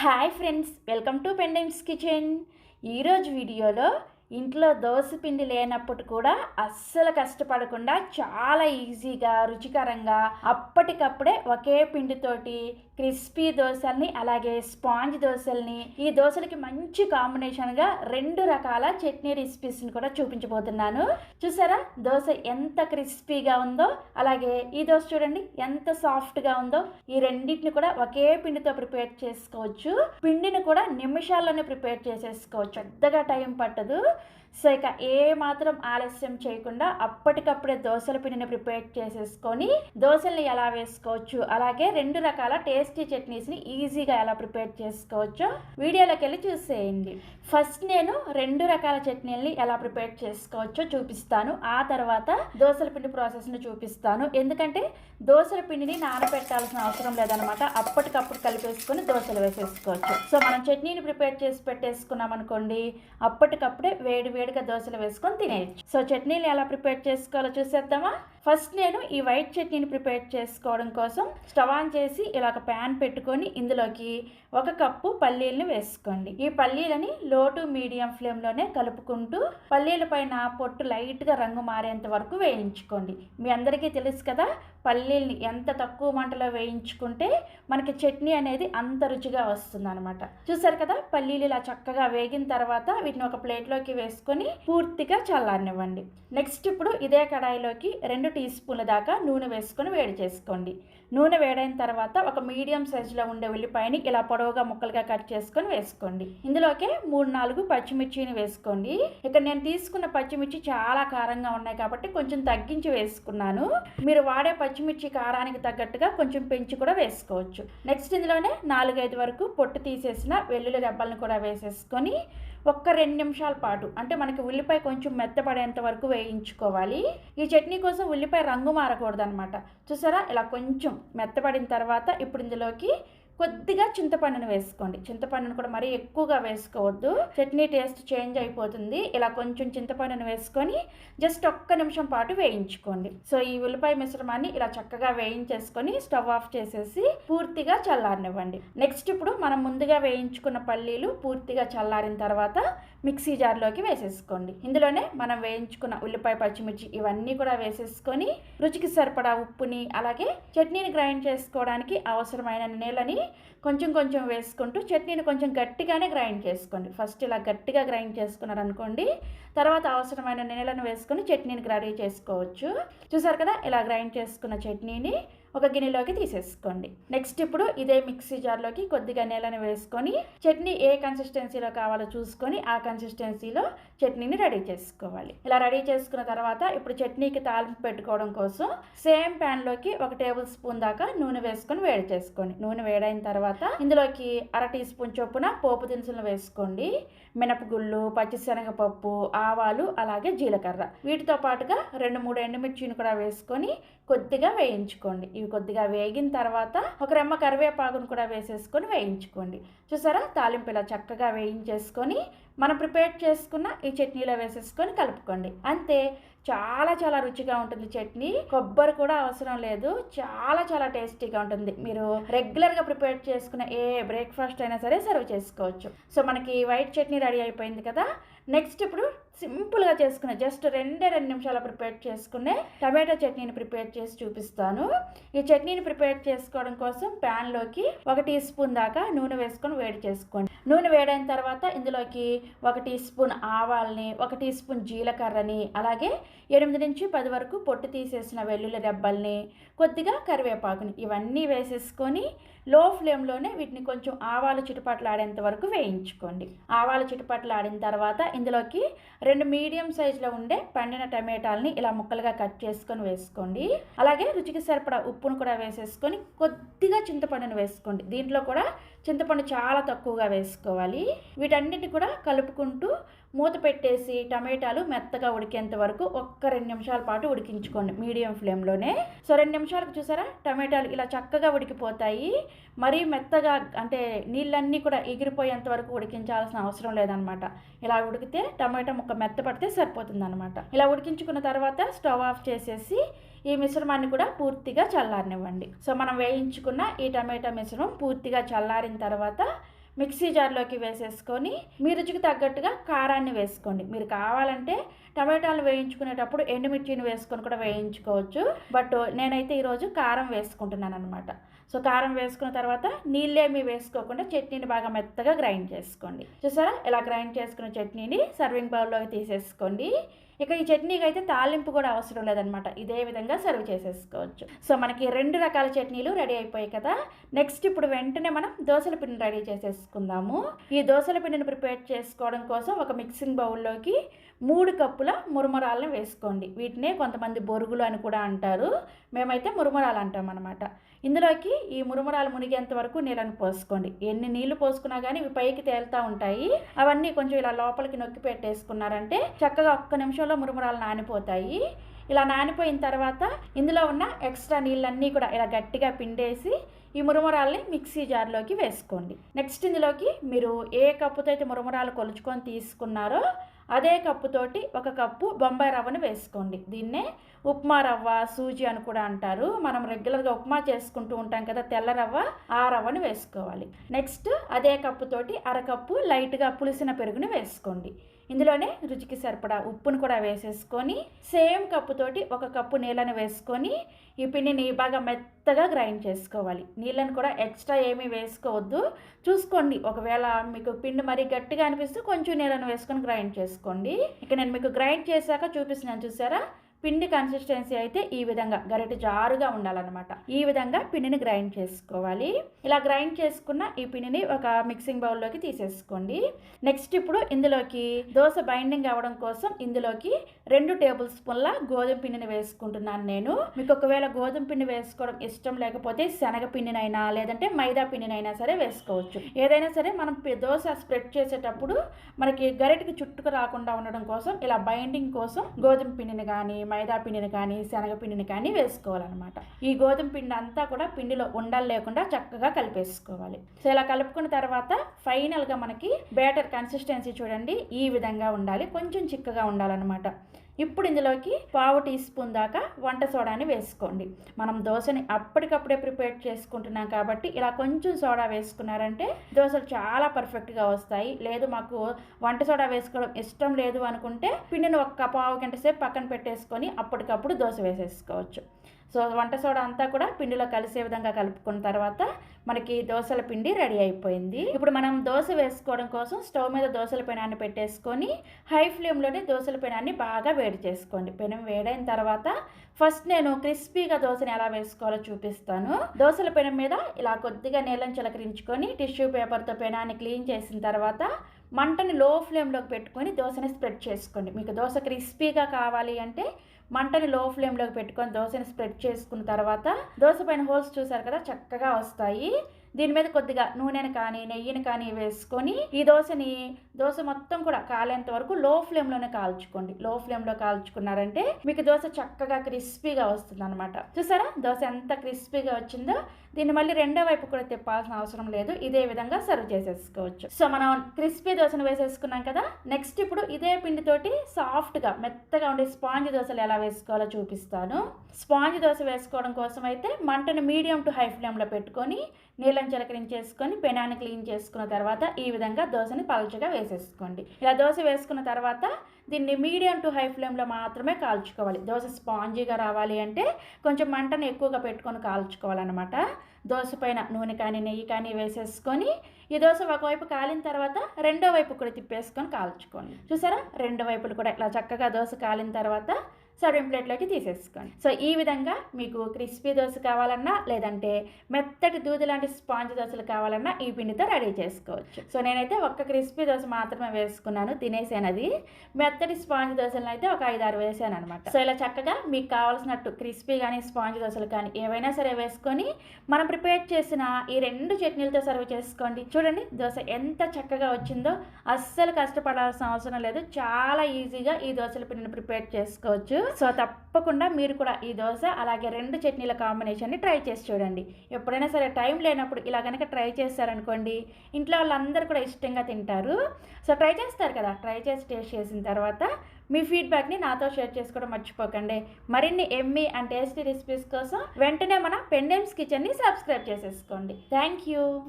Hi friends, welcome to pendants kitchen. ఈరోజు వీడియోలో ఇంట్లో దోశ పిండి లేనప్పుడు కూడా అస్సలు కష్టపడకుండా చాలా ఈజీగా రుచికరంగా అప్పటికప్పుడే ఒకే పిండితోటి క్రిస్పీ దోశల్ని అలాగే స్పాంజ్ దోశల్ని ఈ దోశలకి మంచి కాంబినేషన్గా 2 రకాల చట్నీ రెసిపీస్ని కూడా చూపించబోతున్నాను. చూసారా దోశ ఎంత క్రిస్పీగా ఉందో, అలాగే ఈ దోశ చూడండి ఎంత సాఫ్ట్గా ఉందో. ఈ రెండింటిని కూడా ఒకే పిండితో ప్రిపేర్ చేసుకోవచ్చు. పిండిని కూడా నిమిషాల్లోనే ప్రిపేర్ చేసేసుకోవచ్చు, పెద్దగా టైం పట్టదు. సో ఇక ఏ మాత్రం ఆలస్యం చేయకుండా అప్పటికప్పుడే దోశల పిండిని ప్రిపేర్ చేసేసుకొని దోశల్ని ఎలా వేసుకోవచ్చు, అలాగే 2 రకాల టేస్టీ చట్నీస్ని ఈజీగా ఎలా ప్రిపేర్ చేసుకోవచ్చో వీడియోలోకి వెళ్ళి చూసేయండి. ఫస్ట్ నేను 2 రకాల చట్నీలని ఎలా ప్రిపేర్ చేసుకోవచ్చో చూపిస్తాను. ఆ తర్వాత దోశల పిండి ప్రాసెస్ని చూపిస్తాను. ఎందుకంటే దోశల పిండిని నానబెట్టాల్సిన అవసరం లేదనమాట, అప్పటికప్పుడు కలిపేసుకొని దోశలు వేసేసుకోవచ్చు. సో మనం చట్నీని ప్రిపేర్ చేసి పెట్టేసుకున్నాం అనుకోండి, అప్పటికప్పుడే వేడిగా దోశలు వేసుకొని తినేయచ్చు. సో చట్నీలు ఎలా ప్రిపేర్ చేసుకోవాలో చూసేద్దామా. ఫస్ట్ నేను ఈ వైట్ చట్నీని ప్రిపేర్ చేసుకోవడం కోసం స్టవ్ ఆన్ చేసి ఇలా ఒక ప్యాన్ పెట్టుకొని ఇందులోకి 1 కప్పు పల్లీలను వేసుకోండి. ఈ పల్లీలని లో టు మీడియం ఫ్లేమ్లోనే కలుపుకుంటూ పల్లీల పైన పొట్టు లైట్గా రంగు మారేంత వరకు వేయించుకోండి. మీ అందరికీ తెలుసు కదా, పల్లీల్ని ఎంత తక్కువ మంటలో వేయించుకుంటే మనకి చట్నీ అనేది అంత రుచిగా వస్తుంది అనమాట. చూసారు కదా, పల్లీలు ఇలా చక్కగా వేగిన తర్వాత వీటిని ఒక ప్లేట్లోకి వేసుకొని పూర్తిగా చల్లారనివ్వండి. నెక్స్ట్ ఇప్పుడు ఇదే కడాయిలోకి 2 టీ స్పూన్ల దాకా నూనె వేసుకొని వేడి చేసుకోండి. నూనె వేడైన తర్వాత ఒక మీడియం సైజులో ఉండే ఉల్లిపాయని ఇలా పొడవుగా ముక్కలుగా కట్ చేసుకొని వేసుకోండి. ఇందులోకి 3-4 పచ్చిమిర్చిని వేసుకోండి. ఇక్కడ నేను తీసుకున్న పచ్చిమిర్చి చాలా కారంగా ఉన్నాయి కాబట్టి కొంచెం తగ్గించి వేసుకున్నాను. మీరు వాడే పచ్చిమిర్చి కారానికి తగ్గట్టుగా కొంచెం పెంచి కూడా వేసుకోవచ్చు. నెక్స్ట్ ఇందులోనే 4-5 వరకు పొట్టు తీసేసిన వెల్లుల్లి రెబ్బలను కూడా వేసేసుకొని ఒక్క 2 నిమిషాల పాటు, అంటే మనకి ఉల్లిపాయ కొంచెం మెత్తపడేంత వరకు వేయించుకోవాలి. ఈ చట్నీ కోసం ఉల్లిపాయ రంగు మారకూడదు అనమాట. చూసారా, ఇలా కొంచెం మెత్తపడిన తర్వాత ఇప్పుడు ఇందులోకి కొద్దిగా చింతపండును వేసుకోండి. చింతపండును కూడా మరీ ఎక్కువగా వేసుకోవద్దు, చట్నీ టేస్ట్ చేంజ్ అయిపోతుంది. ఇలా కొంచెం చింతపండును వేసుకొని జస్ట్ 1 నిమిషం పాటు వేయించుకోండి. సో ఈ ఉల్లిపాయ మిశ్రమాన్ని ఇలా చక్కగా వేయించేసుకొని స్టవ్ ఆఫ్ చేసేసి పూర్తిగా చల్లారనివ్వండి. నెక్స్ట్ ఇప్పుడు మనం ముందుగా వేయించుకున్న పల్లీలు పూర్తిగా చల్లారిన తర్వాత మిక్సీ జార్లోకి వేసేసుకోండి. ఇందులోనే మనం వేయించుకున్న ఉల్లిపాయ పచ్చిమిర్చి ఇవన్నీ కూడా వేసేసుకొని రుచికి సరిపడా ఉప్పుని అలాగే చట్నీని గ్రైండ్ చేసుకోవడానికి అవసరమైన నీళ్ళని కొంచెం వేసుకుంటూ చట్నీని కొంచెం గట్టిగానే గ్రైండ్ చేసుకోండి. ఫస్ట్ ఇలా గట్టిగా గ్రైండ్ చేసుకున్నారనుకోండి, తర్వాత అవసరమైన నీళ్ళను వేసుకొని చట్నీని రెడీ చేసుకోవచ్చు. చూసారు కదా, ఇలా గ్రైండ్ చేసుకున్న చట్నీని ఒక గిన్నెలోకి తీసేసుకోండి. నెక్స్ట్ ఇప్పుడు ఇదే మిక్సీ జార్లోకి కొద్దిగా నీళ్ళని వేసుకొని చట్నీ ఏ కన్సిస్టెన్సీలో కావాలో చూసుకొని ఆ కన్సిస్టెన్సీలో చట్నీని రెడీ చేసుకోవాలి. ఇలా రెడీ చేసుకున్న తర్వాత ఇప్పుడు చట్నీకి తాలింపు పెట్టుకోవడం కోసం సేమ్ ప్యాన్లోకి 1 టేబుల్ స్పూన్ దాకా నూనె వేసుకొని వేడి చేసుకోండి. నూనె వేడైన తర్వాత ఇందులోకి 1/2 టీ స్పూన్ చొప్పున పోపు దినుసులు వేసుకోండి. మినపగుళ్ళు, పచ్చిశనగపప్పు, ఆవాలు అలాగే జీలకర్ర, వీటితో పాటుగా 2-3 ఎండుమిర్చిని కూడా వేసుకొని కొద్దిగా వేయించుకోండి. ఇవి కొద్దిగా వేగిన తర్వాత ఒక రెమ్మ కరివేపాకును కూడా వేసేసుకొని వేయించుకోండి. చూసారా, తాలింపు ఇలా చక్కగా వేయించేసుకొని మనం ప్రిపేర్ చేసుకున్న ఈ చట్నీలో వేసేసుకొని కలుపుకోండి. అంతే, చాలా రుచిగా ఉంటుంది చట్నీ. కొబ్బరి కూడా అవసరం లేదు, చాలా టేస్టీగా ఉంటుంది. మీరు రెగ్యులర్గా ప్రిపేర్ చేసుకున్న ఏ బ్రేక్ఫాస్ట్ అయినా సరే సర్వ్ చేసుకోవచ్చు. సో మనకి వైట్ చట్నీ రెడీ అయిపోయింది కదా. నెక్స్ట్ ఇప్పుడు సింపుల్గా చేసుకునే జస్ట్ 2 నిమిషాలు ప్రిపేర్ చేసుకునే టమాటో చట్నీని ప్రిపేర్ చేసి చూపిస్తాను. ఈ చట్నీని ప్రిపేర్ చేసుకోవడం కోసం ప్యాన్లోకి 1 టీ స్పూన్ దాకా నూనె వేసుకొని వేడి చేసుకోండి. నూనె వేడైన తర్వాత ఇందులోకి 1 టీ స్పూన్ ఆవాల్ని, 1 టీ స్పూన్ జీలకర్రని, అలాగే 8-10 వరకు పొట్టు తీసేసిన వెల్లుల్లి రెబ్బల్ని, కొద్దిగా కరివేపాకుని ఇవన్నీ వేసేసుకొని లో ఫ్లేమ్లోనే వీటిని కొంచెం ఆవాలు చిటపట్లాడేంత వరకు వేయించుకోండి. ఆవాలు చిటపట్లాడిన తర్వాత ఇందులోకి 2 మీడియం సైజులో ఉండే పండిన టమాటాలని ఇలా ముక్కలుగా కట్ చేసుకొని వేసుకోండి. అలాగే రుచికి సరిపడా ఉప్పును కూడా వేసేసుకొని కొద్దిగా చింతపండును వేసుకోండి. దీంట్లో కూడా చింతపండు చాలా తక్కువగా వేసుకోవాలి. వీటన్నిటి కూడా కలుపుకుంటూ మూత పెట్టేసి టమాటాలు మెత్తగా ఉడికేంత వరకు 1-2 నిమిషాల పాటు ఉడికించుకోండి మీడియం ఫ్లేమ్లోనే. సో 2 నిమిషాలకు చూసారా, టమాటాలు ఇలా చక్కగా ఉడికిపోతాయి. మరీ మెత్తగా అంటే నీళ్ళన్నీ కూడా ఎగిరిపోయేంత వరకు ఉడికించాల్సిన అవసరం లేదనమాట. ఇలా ఉడికితే టమాటా ముక్క మెత్తపడితే సరిపోతుంది అనమాట. ఇలా ఉడికించుకున్న తర్వాత స్టవ్ ఆఫ్ చేసేసి ఈ మిశ్రమాన్ని కూడా పూర్తిగా చల్లారనివ్వండి. సో మనం వేయించుకున్న ఈ టమాటా మిశ్రమం పూర్తిగా చల్లారిన తర్వాత మిక్సీ జార్లోకి వేసేసుకొని మీ రుచికి తగ్గట్టుగా కారాన్ని వేసుకోండి. మీరు కావాలంటే టమాటాలు వేయించుకునేటప్పుడు ఎండుమిర్చిని వేసుకొని కూడా వేయించుకోవచ్చు. బట్ నేనైతే ఈరోజు కారం వేసుకుంటున్నాను అనమాట. సో కారం వేసుకున్న తర్వాత నీళ్ళేమీ వేసుకోకుండా చట్నీని బాగా మెత్తగా గ్రైండ్ చేసుకోండి. చూసారా, ఇలా గ్రైండ్ చేసుకున్న చట్నీని సర్వింగ్ బౌల్లోకి తీసేసుకోండి. ఇక ఈ చట్నీకి అయితే తాలింపు కూడా అవసరం లేదనమాట. ఇదే విధంగా సర్వ్ చేసేసుకోవచ్చు. సో మనకి 2 రకాల చట్నీలు రెడీ అయిపోయాయి కదా. నెక్స్ట్ ఇప్పుడు వెంటనే మనం దోసల పిండిని రెడీ చేసేసుకుందాము. ఈ దోసల పిండిని ప్రిపేర్ చేసుకోవడం కోసం ఒక మిక్సింగ్ బౌల్లోకి 3 కప్పుల మురుమురాలను వేసుకోండి. వీటినే కొంతమంది బొరుగులు అని కూడా అంటారు. మేమైతే మురుమురాలు అంటాం అనమాట. ఇందులోకి ఈ మురుమురాలు మునిగేంత వరకు నీళ్ళని పోసుకోండి. ఎన్ని నీళ్లు పోసుకున్నా కానీ ఇవి పైకి తేలుతూ ఉంటాయి. అవన్నీ కొంచెం ఇలా లోపలికి నొక్కి పెట్టేసుకున్నారంటే చక్కగా ఒక్క నిమిషంలో మురుమురాలు నానిపోతాయి. ఇలా నానిపోయిన తర్వాత ఇందులో ఉన్న ఎక్స్ట్రా నీళ్ళన్నీ కూడా ఇలా గట్టిగా పిండేసి ఈ మురుమురాల్ని మిక్సీ జార్లోకి వేసుకోండి. నెక్స్ట్ ఇందులోకి మీరు ఏ కప్పుతో అయితే మురుమురాలు కొలుచుకొని తీసుకున్నారో అదే కప్పుతోటి 1 కప్పు బొంబాయి రవ్వను వేసుకోండి. దీన్నే ఉప్మా రవ్వ, సూజీ అని కూడా అంటారు. మనం రెగ్యులర్గా ఉప్మా చేసుకుంటూ ఉంటాం కదా, తెల్ల రవ్వ, ఆ రవ్వను వేసుకోవాలి. నెక్స్ట్ అదే కప్పుతోటి 1/2 కప్పు లైట్గా పులిసిన పెరుగుని వేసుకోండి. ఇందులోనే రుచికి సరిపడా ఉప్పును కూడా వేసేసుకొని సేమ్ కప్పుతోటి 1 కప్పు నీళ్ళని వేసుకొని ఈ పిండిని బాగా మెత్తగా గ్రైండ్ చేసుకోవాలి. నీళ్ళని కూడా ఎక్స్ట్రా ఏమీ వేసుకోవద్దు. చూసుకోండి, ఒకవేళ మీకు పిండి మరీ గట్టిగా అనిపిస్తే కొంచెం నీళ్ళని వేసుకొని గ్రైండ్ చేసుకోండి. ఇక నేను మీకు గ్రైండ్ చేశాక చూపిస్తున్నాను, చూసారా. పిండి కన్సిస్టెన్సీ అయితే ఈ విధంగా గరిటె జారుగా ఉండాలన్నమాట. ఈ విధంగా పిండిని గ్రైండ్ చేసుకోవాలి. ఇలా గ్రైండ్ చేసుకున్న ఈ పిండిని ఒక మిక్సింగ్ బౌల్లోకి తీసేసుకోండి. నెక్స్ట్ ఇప్పుడు ఇందులోకి దోశ బైండింగ్ అవ్వడం కోసం ఇందులోకి 2 టేబుల్ స్పూన్ల గోధుమ పిండిని వేసుకుంటున్నాను నేను. మీకు ఒకవేళ గోధుమ పిండి వేసుకోవడం ఇష్టం లేకపోతే శనగ పిండినైనా లేదంటే మైదా పిండినైనా సరే వేసుకోవచ్చు. ఏదైనా సరే మనం దోశ స్ప్రెడ్ చేసేటప్పుడు మనకి గరిటెకి చుట్టుకు రాకుండా ఉండడం కోసం ఇలా బైండింగ్ కోసం గోధుమ పిండిని కానీ మైదా పిండిని కానీ శనగపిండిని కానీ వేసుకోవాలన్నమాట. ఈ గోధుమ పిండి అంతా కూడా పిండిలో ఉండలు లేకుండా చక్కగా కలిపేసుకోవాలి. సో ఇలా కలుపుకున్న తర్వాత ఫైనల్గా మనకి బ్యాటర్ కన్సిస్టెన్సీ చూడండి, ఈ విధంగా ఉండాలి. కొంచెం చిక్కగా ఉండాలన్నమాట. ఇప్పుడు ఇందులోకి 1/2 టీ స్పూన్ దాకా వంట సోడాని వేసుకోండి. మనం దోశని అప్పటికప్పుడే ప్రిపేర్ చేసుకుంటున్నాం కాబట్టి ఇలా కొంచెం సోడా వేసుకున్నారంటే దోశలు చాలా పర్ఫెక్ట్గా వస్తాయి. లేదు మాకు వంట సోడా వేసుకోవడం ఇష్టం లేదు అనుకుంటే పిండిని 1 గంట సేపు పక్కన పెట్టేసుకొని అప్పటికప్పుడు దోశ వేసేసుకోవచ్చు. సో వంట సోడా అంతా కూడా పిండిలో కలిసే విధంగా కలుపుకున్న తర్వాత మనకి దోశల పిండి రెడీ అయిపోయింది. ఇప్పుడు మనం దోశ వేసుకోవడం కోసం స్టవ్ మీద దోశల పెనాన్ని పెట్టేసుకొని హై ఫ్లేమ్లోనే దోశల పెనాన్ని బాగా వేడి చేసుకోండి. పెనం వేడైన తర్వాత ఫస్ట్ నేను క్రిస్పీగా దోశని ఎలా వేసుకోవాలో చూపిస్తాను. దోశల పెనం మీద ఇలా కొద్దిగా నీళ్ళని చిలకరించుకొని టిష్యూ పేపర్తో పెనాన్ని క్లీన్ చేసిన తర్వాత మంటని లో ఫ్లేమ్లోకి పెట్టుకొని దోశని స్ప్రెడ్ చేసుకోండి. మీకు దోశ క్రిస్పీగా కావాలి అంటే మంటని లో ఫ్లేమ్లోకి పెట్టుకొని దోశని స్ప్రెడ్ చేసుకున్న తర్వాత దోశ పైన హోల్స్ చూసారు కదా, చక్కగా వస్తాయి. దీని మీద కొద్దిగా నూనెని కానీ నెయ్యిని కానీ వేసుకొని ఈ దోశ మొత్తం కూడా కాలేంత వరకు లో ఫ్లేమ్లోనే కాల్చుకోండి. లో ఫ్లేమ్లో కాల్చుకున్నారంటే మీకు దోశ చక్కగా క్రిస్పీగా వస్తుంది అనమాట. చూసారా దోశ ఎంత క్రిస్పీగా వచ్చిందో. దీన్ని మళ్ళీ రెండో వైపు కూడా తిప్పాల్సిన అవసరం లేదు. ఇదే విధంగా సర్వ్ చేసేసుకోవచ్చు. సో మనం క్రిస్పీ దోశను వేసేసుకున్నాం కదా. నెక్స్ట్ ఇప్పుడు ఇదే పిండితోటి సాఫ్ట్గా మెత్తగా ఉండే స్పాంజ్ దోశలు ఎలా వేసుకోవాలో చూపిస్తాను. స్పాంజ్ దోశ వేసుకోవడం కోసం అయితే మంటను మీడియం టు హై ఫ్లేమ్లో పెట్టుకొని నీళ్ళని చిలకరించేసుకొని పెనాన్ని క్లీన్ చేసుకున్న తర్వాత ఈ విధంగా దోశని పలుచగా వేసేసుకోండి. ఇలా దోశ వేసుకున్న తర్వాత దీన్ని మీడియం టు హై ఫ్లేమ్లో మాత్రమే కాల్చుకోవాలి. దోశ స్పాంజీగా రావాలి అంటే కొంచెం మంటను ఎక్కువగా పెట్టుకొని కాల్చుకోవాలన్నమాట. దోశ పైన నూనె కానీ నెయ్యి కానీ వేసేసుకొని ఈ దోశ ఒకవైపు కాలిన తర్వాత రెండో వైపు కూడా తిప్పేసుకొని కాల్చుకోండి. చూసారా, రెండు వైపులు కూడా ఇట్లా చక్కగా దోశ కాలిన తర్వాత సర్వింగ్ ప్లేట్లోకి తీసేసుకోండి. సో ఈ విధంగా మీకు క్రిస్పీ దోశ కావాలన్నా లేదంటే మెత్తటి దూది లాంటి స్పాంజ్ దోశలు కావాలన్నా ఈ పిండితో రెడీ చేసుకోవచ్చు. సో నేనైతే ఒక్క క్రిస్పీ దోశ మాత్రమే వేసుకున్నాను, తినేసానది. మెత్తటి స్పాంజ్ దోశలను అయితే ఒక 5-6 వేసాను అనమాట. సో ఇలా చక్కగా మీకు కావాల్సినట్టు క్రిస్పీ కానీ స్పాంజ్ దోశలు కానీ ఏవైనా సరే వేసుకొని మనం ప్రిపేర్ చేసిన ఈ 2 చట్నీలతో సర్వ్ చేసుకోండి. చూడండి దోశ ఎంత చక్కగా వచ్చిందో. అస్సలు కష్టపడాల్సిన అవసరం లేదు. చాలా ఈజీగా ఈ దోశల పిండిని ప్రిపేర్ చేసుకోవచ్చు. సో తప్పకుండా మీరు కూడా ఈ దోశ అలాగే 2 చట్నీల కాంబినేషన్ని ట్రై చేసి చూడండి. ఎప్పుడైనా సరే టైం లేనప్పుడు ఇలా కనుక ట్రై చేస్తారనుకోండి, ఇంట్లో వాళ్ళందరూ కూడా ఇష్టంగా తింటారు. సో ట్రై చేస్తారు కదా, ట్రై చేసి టేస్ట్ చేసిన తర్వాత మీ ఫీడ్బ్యాక్ని నాతో షేర్ చేసుకోవడం మర్చిపోకండి. మరిన్ని ఎమ్మీ అండ్ టేస్టీ రెసిపీస్ కోసం వెంటనే మన పెండెమ్స్ కిచెన్ని సబ్స్క్రైబ్ చేసేసుకోండి. Thank you.